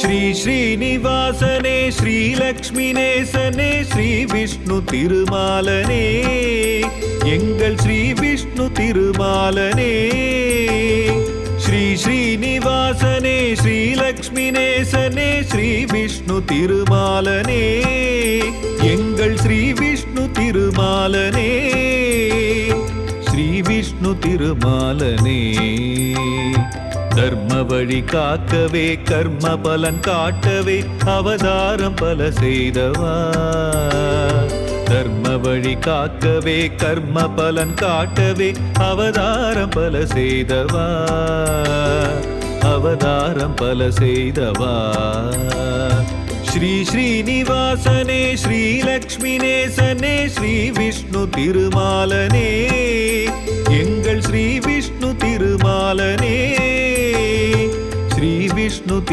ஸ்ரீ ஸ்ரீனிவாசனே ஸ்ரீலக்ஷ்மி நேசனே ஸ்ரீ விஷ்ணு திருமாலனே எங்கள் ஸ்ரீ விஷ்ணு திருமாலனே ஸ்ரீ ஸ்ரீனிவாசனே ஸ்ரீலக்ஷ்மி நேசனே ஸ்ரீ விஷ்ணு திருமாலனே எங்கள் ஸ்ரீ விஷ்ணு திருமாலனே ஸ்ரீ விஷ்ணு திருமாலனே தர்ம வழி காக்கவே கர்ம பலன் காட்டவே அவதாரம் பல செய்தவா தர்ம வழி காக்கவே கர்ம பலன் காட்டவே அவதாரம் பல செய்தவா அவதாரம் பல செய்தவா ஸ்ரீ ஸ்ரீனிவாசனே ஸ்ரீலக்ஷ்மி நேசனே ஸ்ரீ விஷ்ணு திருமாலனே எங்கள் ஸ்ரீ விஷ்ணு திருமாலனே ஸ்ரீ விஷ்ணு